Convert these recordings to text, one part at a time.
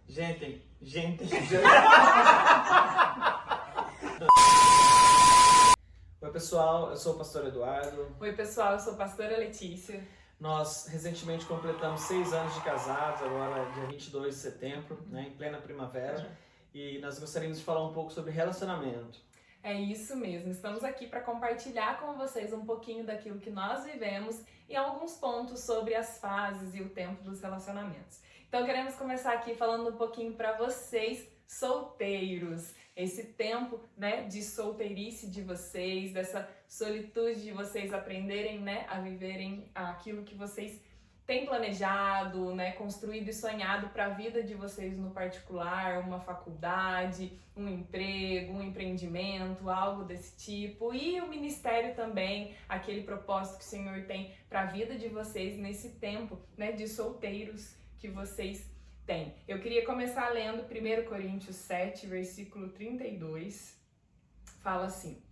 Gente. Oi pessoal, eu sou o pastor Eduardo. Oi pessoal, eu sou a pastora Letícia. Nós recentemente completamos 6 anos de casados, agora dia 22 de setembro, né, em plena primavera. E nós gostaríamos de falar um pouco sobre relacionamento. É isso mesmo, estamos aqui para compartilhar com vocês um pouquinho daquilo que nós vivemos e alguns pontos sobre as fases e o tempo dos relacionamentos. Então queremos começar aqui falando um pouquinho para vocês, solteiros. Esse tempo, né, de solteirice de vocês, dessa solitude de vocês aprenderem, né, a viverem aquilo que vocês têm planejado, né, construído e sonhado para a vida de vocês no particular, uma faculdade, um emprego, um empreendimento, algo desse tipo. E o ministério também, aquele propósito que o Senhor tem para a vida de vocês nesse tempo, né, de solteiros que vocês têm. Eu queria começar lendo 1 Coríntios 7, versículo 32. Fala assim: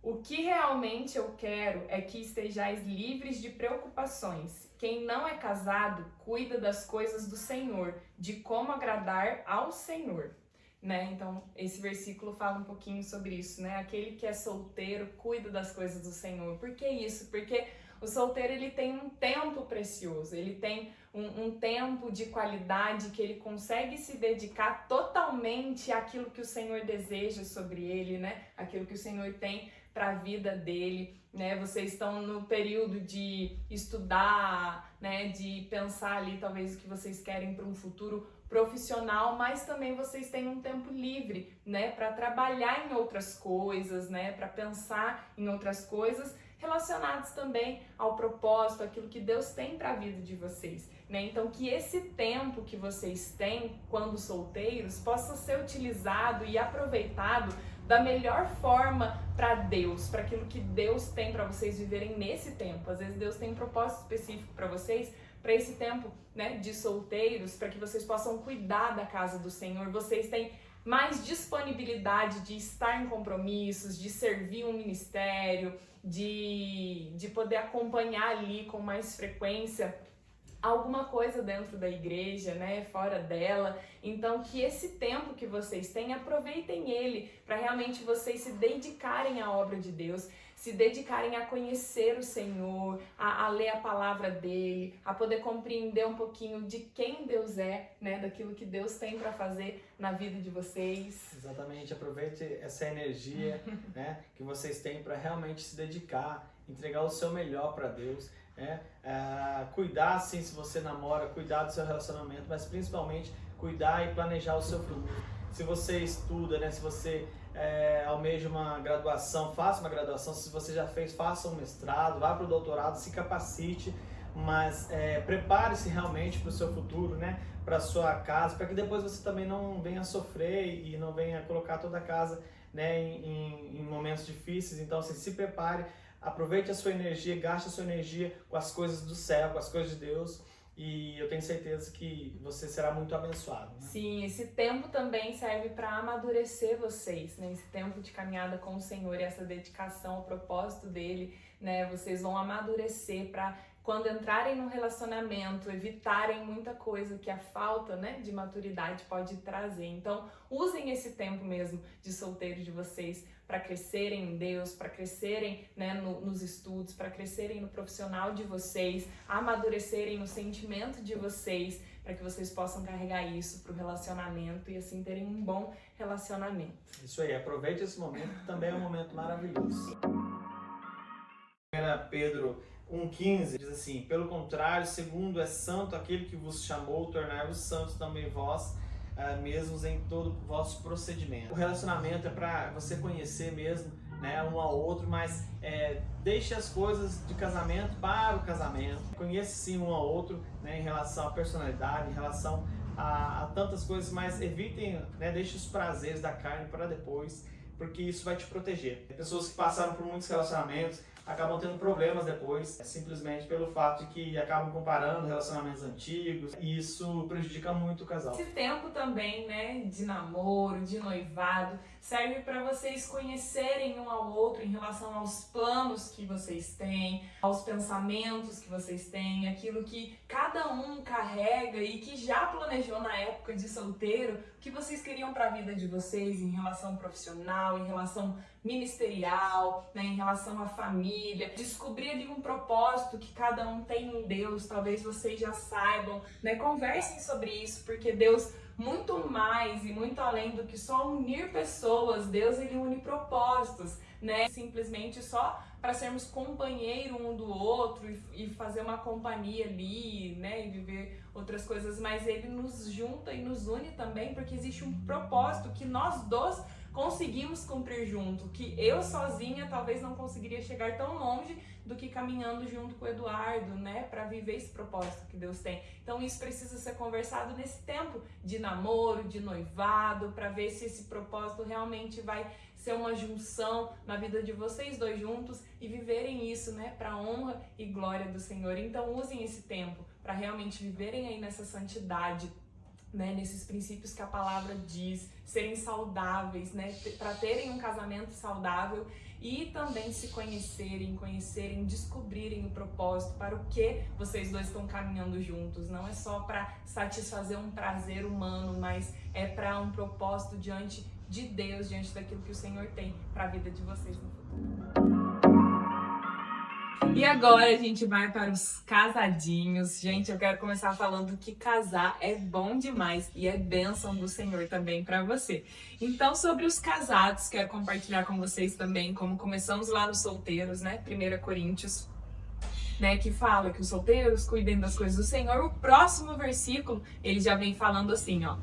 o que realmente eu quero é que estejais livres de preocupações. Quem não é casado, cuida das coisas do Senhor, de como agradar ao Senhor. Né? Então, esse versículo fala um pouquinho sobre isso, né? Aquele que é solteiro, cuida das coisas do Senhor. Por que isso? Porque o solteiro, ele tem um tempo precioso, ele tem um tempo de qualidade que ele consegue se dedicar totalmente àquilo que o Senhor deseja sobre ele, né? Aquilo que o Senhor tem para a vida dele, né? Vocês estão no período de estudar, né? De pensar ali talvez o que vocês querem para um futuro profissional, mas também vocês têm um tempo livre, né? Para trabalhar em outras coisas, né? Para pensar em outras coisas relacionadas também ao propósito, aquilo que Deus tem para a vida de vocês, né? Então que esse tempo que vocês têm quando solteiros possa ser utilizado e aproveitado da melhor forma para Deus, para aquilo que Deus tem para vocês viverem nesse tempo. Às vezes Deus tem um propósito específico para vocês, para esse tempo, né, de solteiros, para que vocês possam cuidar da casa do Senhor. Vocês têm mais disponibilidade de estar em compromissos, de servir um ministério, de poder acompanhar ali com mais frequência alguma coisa dentro da igreja, né, fora dela. Então que esse tempo que vocês têm, aproveitem ele para realmente vocês se dedicarem à obra de Deus, se dedicarem a conhecer o Senhor, a ler a palavra dele, a poder compreender um pouquinho de quem Deus é, né, daquilo que Deus tem para fazer na vida de vocês. Exatamente, aproveite essa energia, né, que vocês têm para realmente se dedicar, entregar o seu melhor para Deus, né? Cuidar, sim, se você namora, cuidar do seu relacionamento, mas principalmente cuidar e planejar o seu futuro. Se você estuda, né, se você almeja uma graduação, faça uma graduação. Se você já fez, faça um mestrado, vá para o doutorado, se capacite, mas prepare-se realmente para o seu futuro, né, para a sua casa, para que depois você também não venha sofrer e não venha colocar toda a casa, né, em momentos difíceis. Então, assim, se prepare, aproveite a sua energia, gaste a sua energia com as coisas do céu, com as coisas de Deus. E eu tenho certeza que você será muito abençoado, né? Sim, esse tempo também serve para amadurecer vocês, né? Esse tempo de caminhada com o Senhor e essa dedicação ao propósito dele, né? Vocês vão amadurecer para, quando entrarem no relacionamento, evitarem muita coisa que a falta, né, de maturidade pode trazer. Então, usem esse tempo mesmo de solteiro de vocês para crescerem em Deus, para crescerem, né, nos estudos, para crescerem no profissional de vocês, amadurecerem no sentimento de vocês, para que vocês possam carregar isso para o relacionamento e assim terem um bom relacionamento. Isso aí, aproveite esse momento, que também é um momento maravilhoso. 1 Pedro 1,15 diz assim: pelo contrário, segundo é santo aquele que vos chamou, tornai-vos santos também vós mesmos em todo o vosso procedimento. O relacionamento é para você conhecer mesmo, né, um ao outro, mas deixe as coisas de casamento para o casamento. Conheça sim um ao outro, né, em relação à personalidade, em relação a tantas coisas, mas evitem, né, deixe os prazeres da carne para depois, porque isso vai te proteger. Pessoas que passaram por muitos relacionamentos acabam tendo problemas depois, simplesmente pelo fato de que acabam comparando relacionamentos antigos, e isso prejudica muito o casal. Esse tempo também, né, de namoro, de noivado, serve para vocês conhecerem um ao outro em relação aos planos que vocês têm, aos pensamentos que vocês têm, aquilo que cada um carrega e que já planejou na época de solteiro, o que vocês queriam para a vida de vocês em relação profissional, em relação ministerial, né, em relação à família, descobrir ali um propósito que cada um tem em Deus, talvez vocês já saibam, né, conversem sobre isso, porque Deus, muito mais e muito além do que só unir pessoas, Deus ele une propósitos, né, simplesmente só para sermos companheiro um do outro e fazer uma companhia ali, né, e viver outras coisas, mas ele nos junta e nos une também, porque existe um propósito que nós dois conseguimos cumprir junto, que eu sozinha talvez não conseguiria chegar tão longe do que caminhando junto com o Eduardo, né, para viver esse propósito que Deus tem. Então isso precisa ser conversado nesse tempo de namoro, de noivado, para ver se esse propósito realmente vai ser uma junção na vida de vocês dois juntos e viverem isso, né, para honra e glória do Senhor. Então usem esse tempo para realmente viverem aí nessa santidade, né, nesses princípios que a palavra diz, serem saudáveis, né, para terem um casamento saudável e também se conhecerem, descobrirem o propósito, para o que vocês dois estão caminhando juntos. Não é só para satisfazer um prazer humano, mas é para um propósito diante de Deus, diante daquilo que o Senhor tem para a vida de vocês no futuro. E agora a gente vai para os casadinhos. Gente, eu quero começar falando que casar é bom demais e é bênção do Senhor também para você. Então, sobre os casados, quero compartilhar com vocês também, como começamos lá nos solteiros, né? 1 Coríntios, né, que fala que os solteiros cuidem das coisas do Senhor. O próximo versículo, ele já vem falando assim, ó.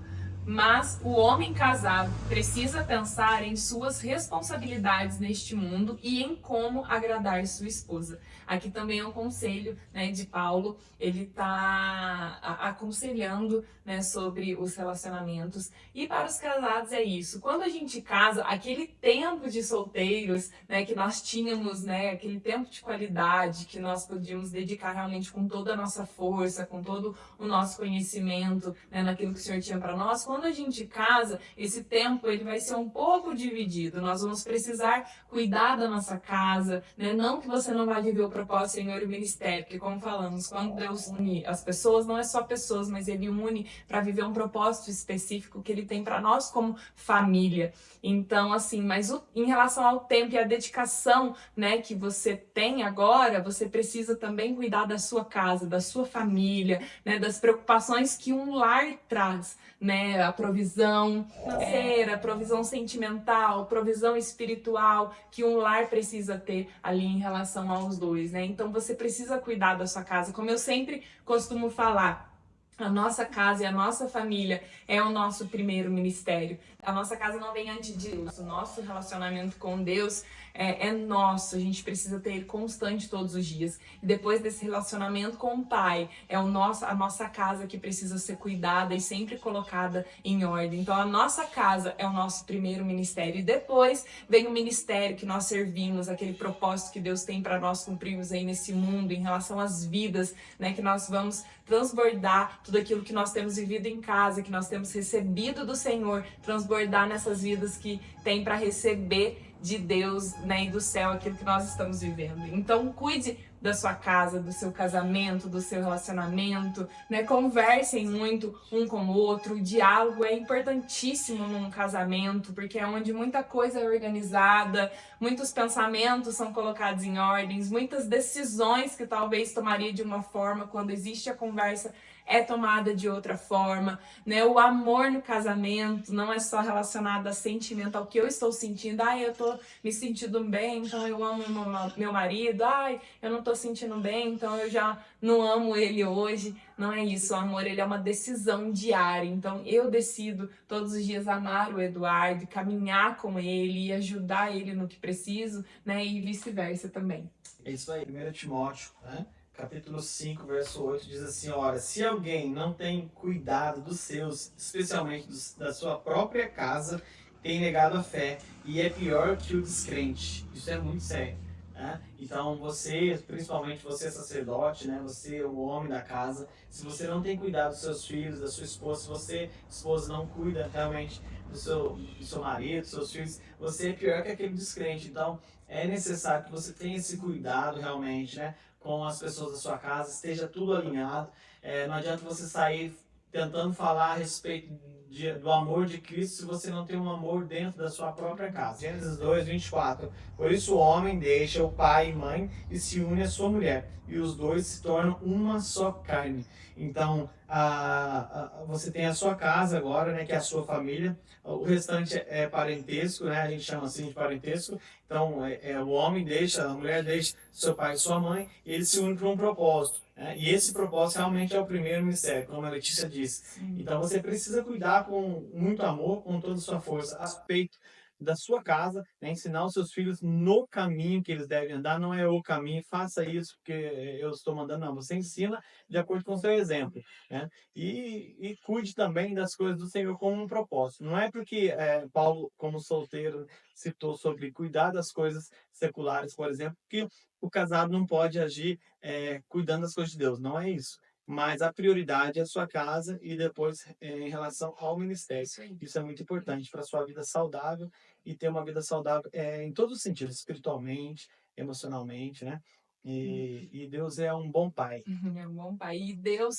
Mas o homem casado precisa pensar em suas responsabilidades neste mundo e em como agradar sua esposa. Aqui também é um conselho, né, de Paulo, ele está aconselhando, né, sobre os relacionamentos. E para os casados é isso, quando a gente casa, aquele tempo de solteiros, né, que nós tínhamos, né, aquele tempo de qualidade que nós podíamos dedicar realmente com toda a nossa força, com todo o nosso conhecimento, né, naquilo que o Senhor tinha para nós, quando a gente casa, esse tempo ele vai ser um pouco dividido. Nós vamos precisar cuidar da nossa casa, né? Não que você não vai viver o propósito, Senhor, e o ministério, porque como falamos, quando Deus une as pessoas, não é só pessoas, mas Ele une para viver um propósito específico que Ele tem para nós como família. Então, assim, mas em relação ao tempo e à dedicação, né, que você tem agora, você precisa também cuidar da sua casa, da sua família, né, das preocupações que um lar traz, né, a provisão financeira, a provisão sentimental, provisão espiritual que um lar precisa ter ali em relação aos dois, né? Então você precisa cuidar da sua casa, como eu sempre costumo falar. A nossa casa e a nossa família é o nosso primeiro ministério. A nossa casa não vem antes de Deus. O nosso relacionamento com Deus é nosso. A gente precisa ter ele constante todos os dias. E depois desse relacionamento com o Pai, é a nossa casa que precisa ser cuidada e sempre colocada em ordem. Então a nossa casa é o nosso primeiro ministério. E depois vem o ministério que nós servimos, aquele propósito que Deus tem para nós cumprirmos aí nesse mundo, em relação às vidas, né, que nós vamos transbordar tudo aquilo que nós temos vivido em casa, que nós temos recebido do Senhor, transbordar nessas vidas que tem para receber de Deus, né, e do céu aquilo que nós estamos vivendo. Então cuide da sua casa, do seu casamento, do seu relacionamento, né? Conversem muito um com o outro. O diálogo é importantíssimo num casamento, porque é onde muita coisa é organizada, muitos pensamentos são colocados em ordens, muitas decisões que talvez tomaria de uma forma, quando existe a conversa, é tomada de outra forma, né? O amor no casamento não é só relacionado a sentimento, ao que eu estou sentindo. Ai, eu tô me sentindo bem, então eu amo meu marido. Ai, eu não tô sentindo bem, então eu já não amo ele hoje. Não é isso, o amor ele é uma decisão diária. Então eu decido todos os dias amar o Eduardo, caminhar com ele e ajudar ele no que preciso, né? E vice-versa também. É isso aí, 1 Timóteo, né? Capítulo 5, verso 8, diz assim, ora, se alguém não tem cuidado dos seus, especialmente da sua própria casa, tem negado a fé e é pior que o descrente. Isso é muito sério. né? Então você, principalmente você sacerdote, né? Você o homem da casa, se você não tem cuidado dos seus filhos, da sua esposa, se você, esposa, não cuida realmente do seu marido, dos seus filhos, você é pior que aquele descrente. Então é necessário que você tenha esse cuidado realmente, né? Com as pessoas da sua casa, esteja tudo alinhado. Não adianta você sair tentando falar a respeito do amor de Cristo se você não tem um amor dentro da sua própria casa. Gênesis 2:24. Por isso o homem deixa o pai e mãe e se une à sua mulher, e os dois se tornam uma só carne. Então, você tem a sua casa agora, né, que é a sua família. O restante é parentesco, né? A gente chama assim de parentesco. Então, o homem deixa, a mulher deixa seu pai e sua mãe, e eles se unem para um propósito. E esse propósito realmente é o primeiro mistério, como a Letícia disse. Então você precisa cuidar com muito amor, com toda a sua força, a respeito da sua casa, né? Ensinar os seus filhos no caminho que eles devem andar, não é o caminho, faça isso porque eu estou mandando, não. Você ensina de acordo com o seu exemplo, né? E cuide também das coisas do Senhor como um propósito. Não é porque Paulo, como solteiro, citou sobre cuidar das coisas seculares, por exemplo, que o casado não pode agir cuidando das coisas de Deus. Não é isso. Mas a prioridade é a sua casa e depois em relação ao ministério. Isso é muito importante para a sua vida saudável e ter uma vida saudável em todos os sentidos, espiritualmente, emocionalmente, né? E Deus é um bom pai. É um bom pai. E Deus,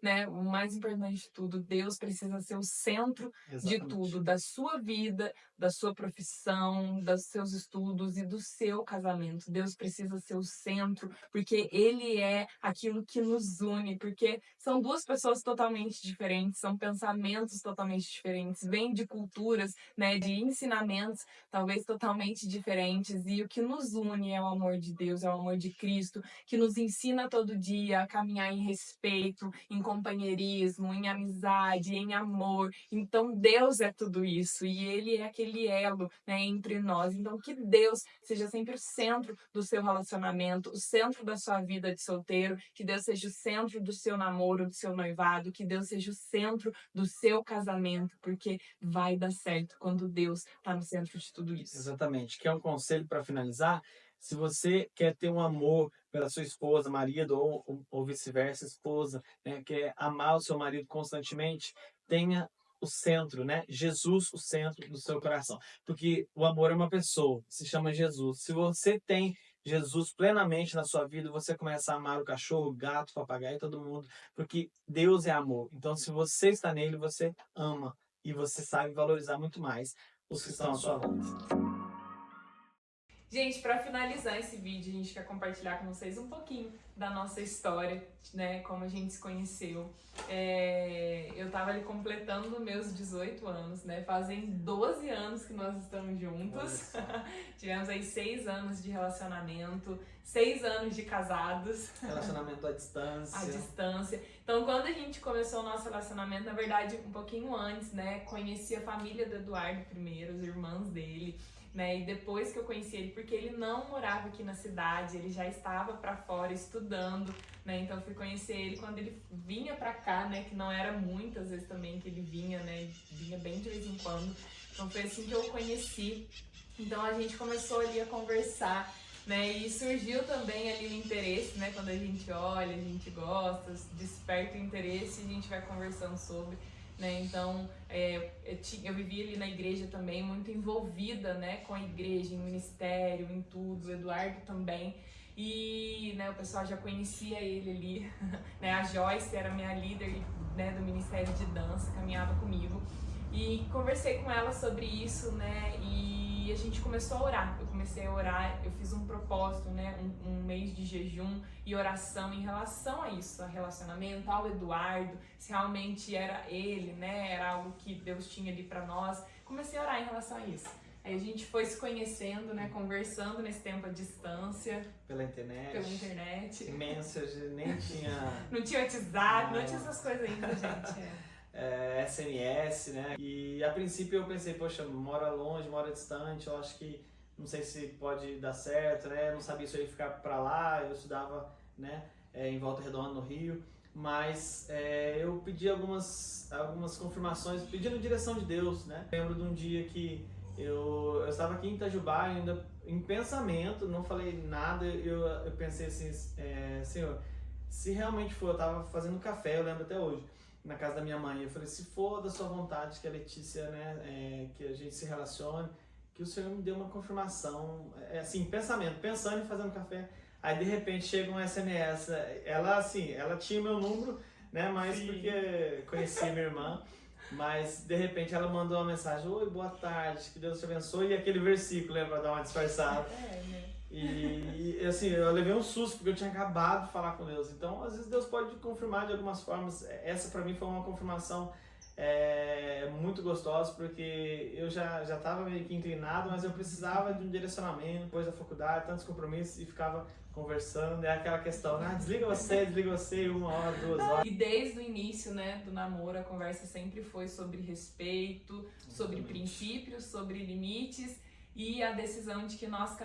né, o mais importante de tudo, Deus precisa ser o centro de tudo, da sua vida, da sua profissão, dos seus estudos e do seu casamento. Deus precisa ser o centro, porque Ele é aquilo que nos une, porque são duas pessoas totalmente diferentes, são pensamentos totalmente diferentes, vêm de culturas, né, de ensinamentos talvez totalmente diferentes, e o que nos une é o amor de Deus, é o amor de Cristo, que nos ensina todo dia a caminhar em respeito, em companheirismo, em amizade, em amor. Então Deus é tudo isso e Ele é aquele elo, né, entre nós. Então que Deus seja sempre o centro do seu relacionamento, o centro da sua vida de solteiro, que Deus seja o centro do seu namoro, do seu noivado, que Deus seja o centro do seu casamento, porque vai dar certo quando Deus está no centro de tudo isso. Exatamente. Quer um conselho para finalizar? Se você quer ter um amor pela sua esposa, marido, ou vice-versa, esposa, né, quer amar o seu marido constantemente, tenha o centro, né? Jesus, o centro do seu coração. Porque o amor é uma pessoa, se chama Jesus. Se você tem Jesus plenamente na sua vida, você começa a amar o cachorro, o gato, o papagaio, todo mundo, porque Deus é amor. Então, se você está nele, você ama e você sabe valorizar muito mais os que estão à sua volta. Gente, para finalizar esse vídeo, a gente quer compartilhar com vocês um pouquinho da nossa história, né? Como a gente se conheceu. Eu tava ali completando meus 18 anos, né? Fazem 12 anos que nós estamos juntos. Tivemos aí 6 anos de relacionamento, 6 anos de casados. Relacionamento à distância. À distância. Então, quando a gente começou o nosso relacionamento, na verdade, um pouquinho antes, né? Conheci a família do Eduardo primeiro, os irmãos dele. Né? E depois que eu conheci ele, porque ele não morava aqui na cidade, ele já estava para fora estudando, né? Então eu fui conhecer ele quando ele vinha para cá, né? Que não era muitas vezes também que ele vinha, né? Vinha bem de vez em quando. Então foi assim que eu o conheci. Então a gente começou ali a conversar, né? E surgiu também ali o interesse, né? Quando a gente olha, a gente gosta, desperta o interesse e a gente vai conversando sobre. Né? Então, eu vivia ali na igreja também, muito envolvida, né, com a igreja, em ministério, em tudo, o Eduardo também. E, né, o pessoal já conhecia ele ali, né? A Joyce era minha líder, né, do Ministério de Dança, caminhava comigo. E conversei com ela sobre isso, né, e a gente começou a orar. Eu comecei a orar, eu fiz um propósito, né, um mês de jejum e oração em relação a isso, a relacionamento, ao Eduardo, se realmente era ele, né, era algo que Deus tinha ali pra nós. Comecei a orar em relação a isso. Aí a gente foi se conhecendo, né, conversando nesse tempo à distância. Pela internet. Message, nem tinha... Não tinha WhatsApp, não tinha essas coisas ainda, gente. SMS, né? E a princípio eu pensei, poxa, mora longe, mora distante, eu acho que não sei se pode dar certo, né? Eu não sabia se eu ia ficar pra lá, eu estudava, né, em Volta Redonda, no Rio. Mas eu pedi algumas confirmações, pedindo direção de Deus, né? Lembro de um dia que eu estava aqui em Itajubá ainda em pensamento, não falei nada, eu pensei assim, Senhor, se realmente for, eu estava fazendo café, eu lembro até hoje, na casa da minha mãe, eu falei, se for da sua vontade que a Letícia, né, que a gente se relacione, que o Senhor me dê uma confirmação, assim, pensamento, pensando em fazer um café, aí de repente chega um SMS, ela assim, ela tinha meu número, né, mas Sim. porque conhecia minha irmã, mas de repente ela mandou uma mensagem, oi, boa tarde, que Deus te abençoe, e aquele versículo, né, pra dar uma disfarçada. Né? E assim, eu levei um susto porque eu tinha acabado de falar com Deus. Então, às vezes Deus pode confirmar de algumas formas. Essa pra mim foi uma confirmação muito gostosa, porque eu já estava meio que inclinado, mas eu precisava de um direcionamento, depois da faculdade, tantos compromissos, e ficava conversando. É aquela questão, desliga você, 1 hora, 2 horas. E desde o início, né, do namoro, a conversa sempre foi sobre respeito, sobre princípios, sobre limites e a decisão de que nós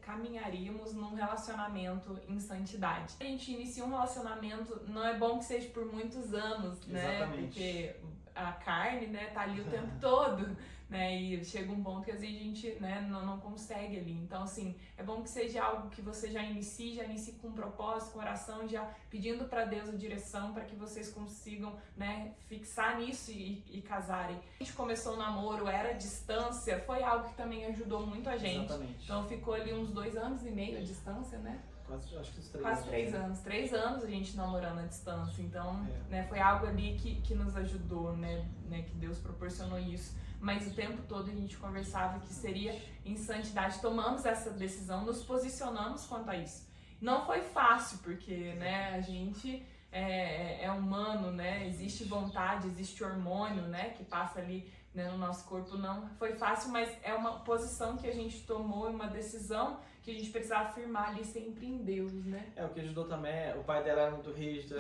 caminharíamos num relacionamento em santidade. A gente inicia um relacionamento, não é bom que seja por muitos anos, né? Exatamente. Porque a carne, né, tá ali o tempo todo, né? E chega um ponto que às vezes a gente, né, não consegue ali. Então, assim, é bom que seja algo que você já inicie com um propósito, com oração, já pedindo para Deus a direção para que vocês consigam, né, fixar nisso e casarem. A gente começou o namoro, era distância, foi algo que também ajudou muito a gente. Exatamente. Então ficou ali uns 2 anos e meio a distância, né? Acho que os 3 Quase 3 anos. 3 anos a gente namorando à distância. Então, né, foi algo ali que nos ajudou, né? Que Deus proporcionou isso. Mas o tempo todo a gente conversava que seria em santidade. Tomamos essa decisão, nos posicionamos quanto a isso. Não foi fácil, porque, né, a gente é humano, né? Existe vontade, existe hormônio, né? Que passa ali, né, no nosso corpo. Não foi fácil, mas é uma posição que a gente tomou, uma decisão que a gente precisava afirmar ali sempre em Deus, né? O que ajudou também, o pai dela era muito rígido,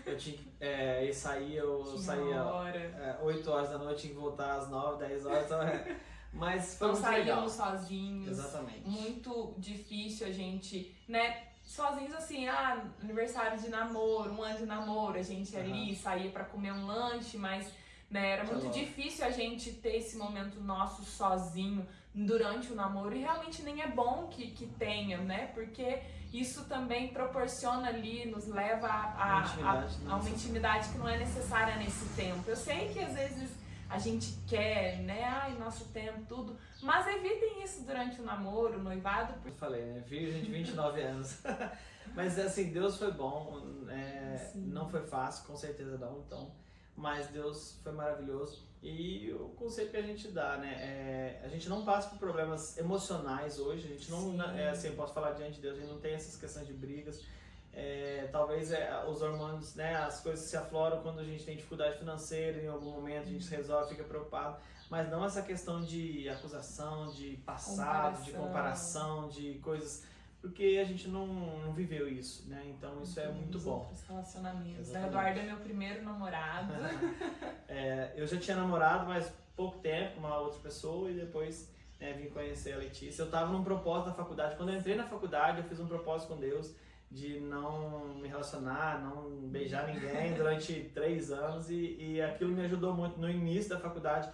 eu tinha que sair, eu saía 8 horas da noite, tinha que voltar às 9, 10 horas, então, mas foi não muito legal. Saíamos sozinhos. Exatamente. Muito difícil a gente, né, sozinhos assim, aniversário de namoro, 1 ano de namoro, a gente ali saía pra comer um lanche, mas, né, era muito difícil a gente ter esse momento nosso sozinho durante o namoro, e realmente nem é bom que tenha, né, porque isso também proporciona ali, nos leva a uma intimidade que não é necessária nesse tempo. Eu sei que às vezes a gente quer, né, nosso tempo, tudo, mas evitem isso durante o namoro, o noivado. Eu falei, né, virgem de 29 anos, mas assim, Deus foi bom, não foi fácil, com certeza não, então, mas Deus foi maravilhoso. E o conselho que a gente dá, né, a gente não passa por problemas emocionais hoje, a gente não, assim, eu posso falar diante de Deus, a gente não tem essas questões de brigas, talvez os hormônios, né, as coisas se afloram quando a gente tem dificuldade financeira, em algum momento a gente resolve, fica preocupado, mas não essa questão de acusação, de passado, de comparação, de coisas, porque a gente não viveu isso, né? Então isso é muito bom. Outros relacionamentos. Exatamente. Eduardo é meu primeiro namorado. Eu já tinha namorado, mas pouco tempo com uma outra pessoa, e depois vim conhecer a Letícia. Eu estava num propósito da faculdade. Quando eu entrei na faculdade, eu fiz um propósito com Deus de não me relacionar, não beijar ninguém durante 3 anos, e aquilo me ajudou muito no início da faculdade.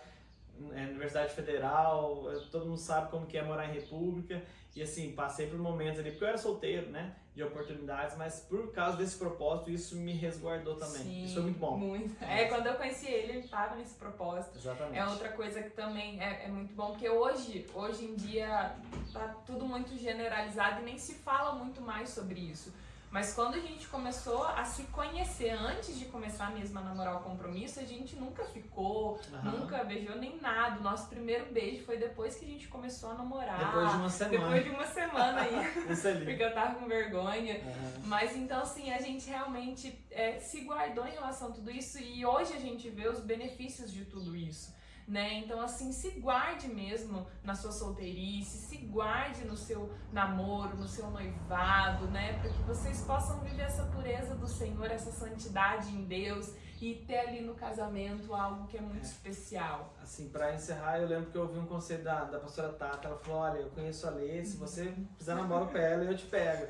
Universidade Federal, todo mundo sabe como que é morar em república, e assim, passei por momentos ali, porque eu era solteiro, né, de oportunidades, mas por causa desse propósito, isso me resguardou também. Sim, isso foi muito bom. Muito. Quando eu conheci ele estava nesse propósito. Exatamente. É outra coisa que também é muito bom, porque hoje em dia tá tudo muito generalizado e nem se fala muito mais sobre isso. Mas quando a gente começou a se conhecer, antes de começar mesmo a namorar o compromisso, a gente nunca ficou, nunca beijou nem nada. O nosso primeiro beijo foi depois que a gente começou a namorar. Depois de uma semana. Depois de uma semana aí. Isso ali. Porque eu tava com vergonha. Mas então, assim, a gente realmente se guardou em relação a tudo isso, e hoje a gente vê os benefícios de tudo isso. Né? Então, assim, se guarde mesmo na sua solteirice, se guarde no seu namoro, no seu noivado, né? Para que vocês possam viver essa pureza do Senhor, essa santidade em Deus, e ter ali no casamento algo que é muito especial. Assim, para encerrar, eu lembro que eu ouvi um conselho da pastora Tata. Ela falou: olha, eu conheço a Lê, se você precisar namorar com ela, eu te pego.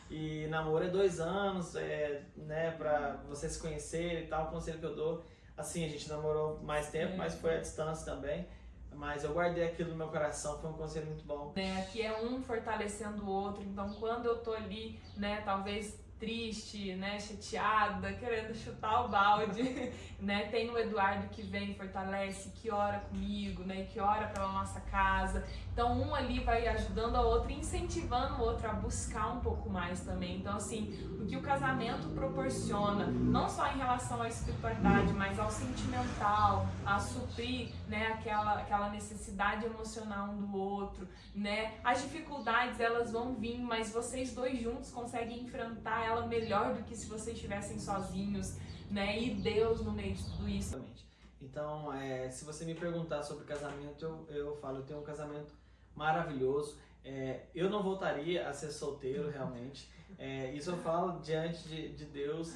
E namoro é 2 anos, né, pra você se conhecer e tal, o conselho que eu dou. Assim, a gente namorou mais tempo, mas foi à distância também. mas eu guardei aquilo no meu coração, foi um conselho muito bom. Aqui é um fortalecendo o outro, então quando eu tô ali, né, talvez triste, né, chateada, querendo chutar o balde, né, tem o Eduardo que vem, fortalece, que ora comigo, né, que ora pela nossa casa. Então um ali vai ajudando a outra, incentivando o outro a buscar um pouco mais também. Então assim, o que o casamento proporciona, não só em relação à espiritualidade, mas ao sentimental, a suprir, né, aquela necessidade emocional um do outro, né, as dificuldades elas vão vir, mas vocês dois juntos conseguem enfrentar ela melhor do que se vocês estivessem sozinhos, né, e Deus no meio de tudo isso. Então, se você me perguntar sobre casamento, eu falo, eu tenho um casamento maravilhoso. Eu não voltaria a ser solteiro, realmente. Isso eu falo diante de Deus.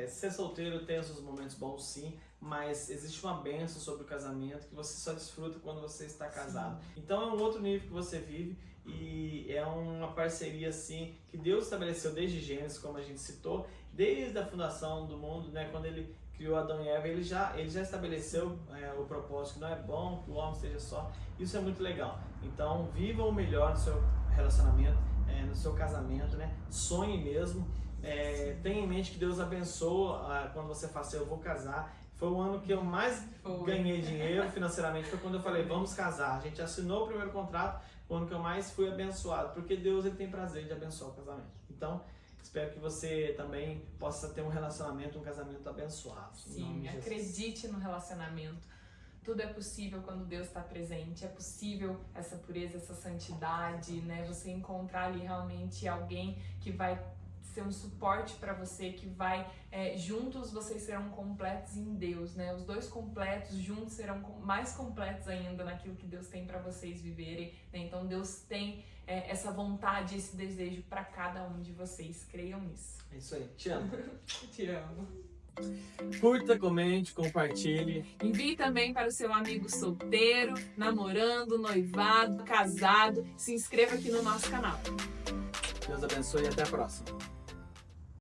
Ser solteiro tem os seus momentos bons, sim, mas existe uma bênção sobre o casamento que você só desfruta quando você está casado. Então é um outro nível que você vive e é uma parceria assim que Deus estabeleceu desde Gênesis, como a gente citou, desde a fundação do mundo, né? Quando Ele criou Adão e Eva, ele já estabeleceu o propósito, que não é bom que o homem esteja só. Isso é muito legal. Então viva o melhor no seu relacionamento, no seu casamento, né? Sonhe mesmo. Tenha em mente que Deus abençoa quando você fala assim, eu vou casar. Foi o ano que eu mais ganhei dinheiro financeiramente, foi quando eu falei, vamos casar. A gente assinou o primeiro contrato, o ano que eu mais fui abençoado, porque Deus ele tem prazer de abençoar o casamento. Então, espero que você também possa ter um relacionamento, um casamento abençoado. Sim, acredite no relacionamento. Tudo é possível quando Deus está presente, é possível essa pureza, essa santidade, né? Você encontrar ali realmente alguém que vai ser um suporte para você, que vai, juntos vocês serão completos em Deus, né? Os dois completos juntos serão mais completos ainda naquilo que Deus tem para vocês viverem, né? Então Deus tem essa vontade, esse desejo para cada um de vocês, creiam nisso. É isso aí, te amo. Te amo. Curta, comente, compartilhe. Envie também para o seu amigo solteiro, namorando, noivado, casado. Se inscreva aqui no nosso canal. Deus abençoe e até a próxima.